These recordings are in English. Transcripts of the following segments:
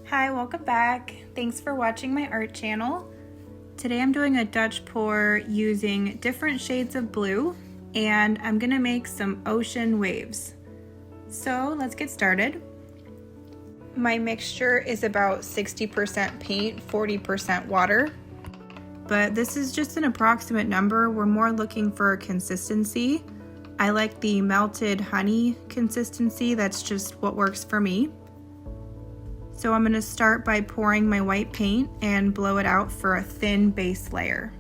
Hi, welcome back. Thanks for watching my art channel. Today I'm doing a Dutchpour using different shades of blue, and I'm gonna make some ocean waves. So let's get started. My mixture is about 60% paint, 40% water, but this is just an approximate number. We're more looking for consistency. I like the melted honey consistency. That's just what works for me. So I'm going to start by pouring my white paint and blow it out for a thin base layer.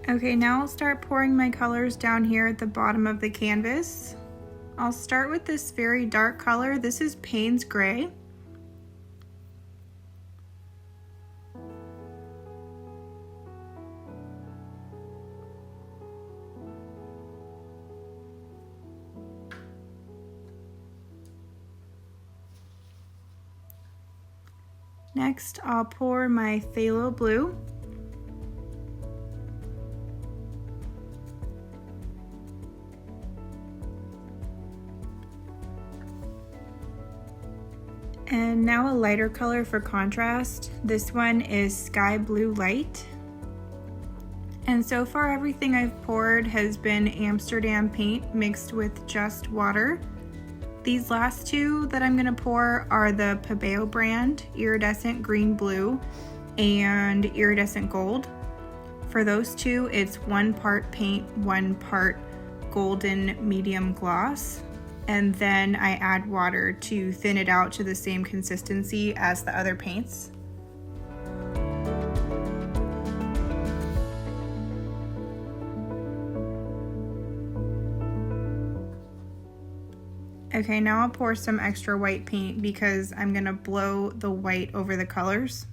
Okay, now I'll start pouring my colors down here at the bottom of the canvas. I'll start with this very dark color. This is Payne's Gray. Next, I'll pour my Phthalo blue. And now a lighter color for contrast. This one is Sky Blue Light. And so far everything I've poured has been Amsterdam Paint mixed with just water. These last two that I'm gonna pour are the Pebeo brand, Iridescent Green Blue and Iridescent Gold. For those two, it's 1 part paint, 1 part golden medium gloss. And then I add water to thin it out to the same consistency as the other paints. Okay, now I'll pour some extra white paint because I'm gonna blow the white over the colors.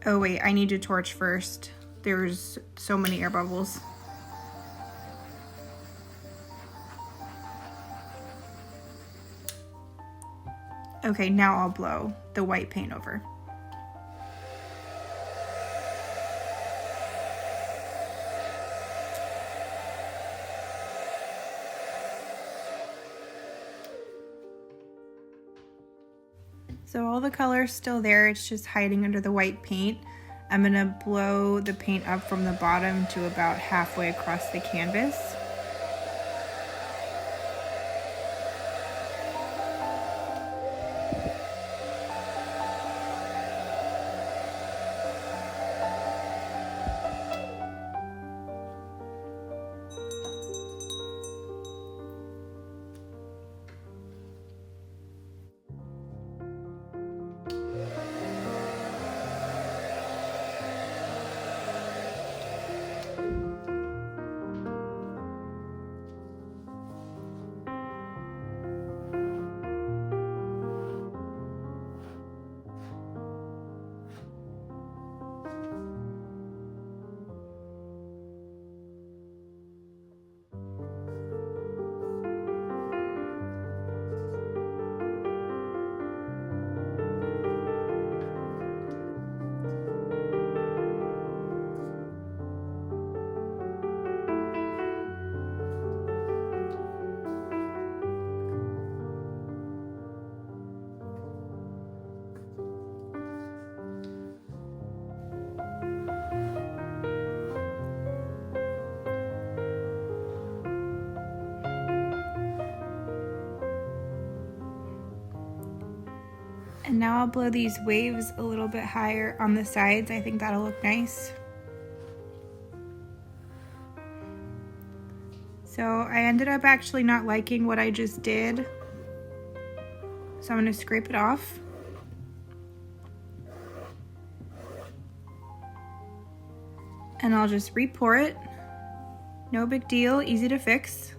Oh wait, I need to torch first. There's so many air bubbles. Okay, now I'll blow the white paint over. So all the color's still there, it's just hiding under the white paint. I'm gonna blow the paint up from the bottom to about halfway across the canvas. And now I'll blow these waves a little bit higher on the sides. I think that'll look nice. So I ended up actually not liking what I just did. So I'm gonna scrape it off. And I'll just re-pour it. No big deal, easy to fix.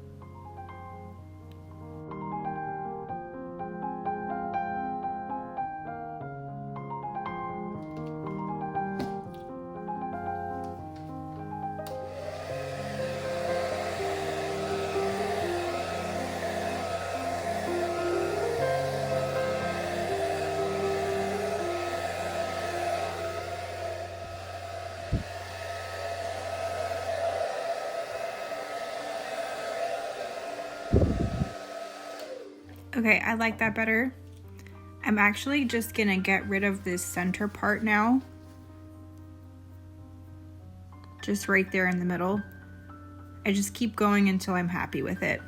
Okay, I like that better. I'm actually just gonna get rid of this center part now. Just right there in the middle. I just keep going until I'm happy with it.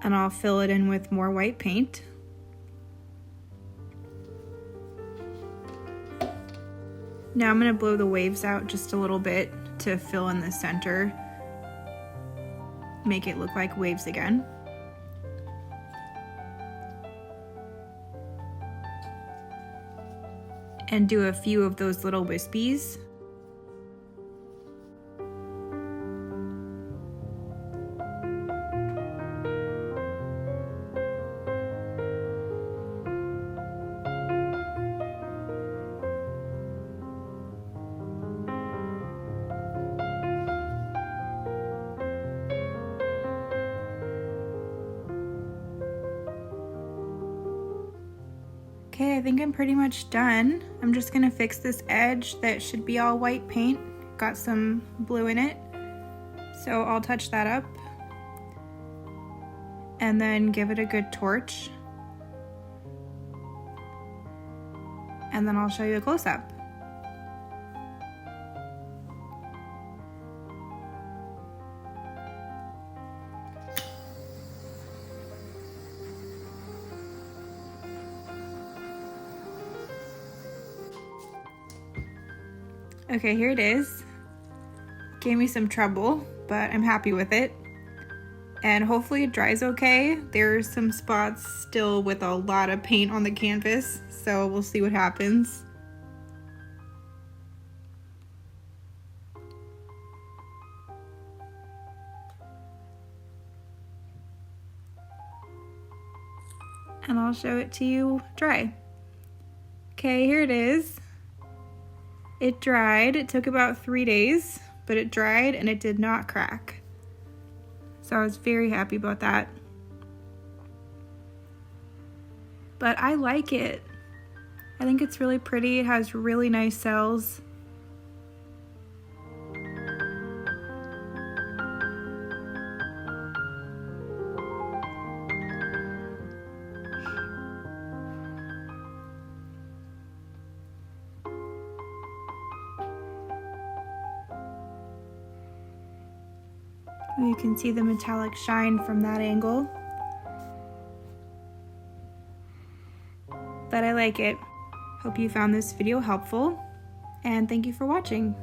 And I'll fill it in with more white paint. Now I'm gonna blow the waves out just a little bit to fill in the center. Make it look like waves again. And do a few of those little wispies. Okay, I think I'm pretty much done. I'm just gonna fix this edge that should be all white paint. Got some blue in it. So I'll touch that up. And then give it a good torch. And then I'll show you a close-up. Okay, here it is. Gave me some trouble, but I'm happy with it. And hopefully it dries okay. There's some spots still with a lot of paint on the canvas, so we'll see what happens. And I'll show it to you dry. Okay, here it is. It dried. It took about 3 days, but it dried and it did not crack. So I was very happy about that. But I like it. I think it's really pretty. It has really nice cells. You can see the metallic shine from that angle. But I like it. Hope you found this video helpful, and thank you for watching.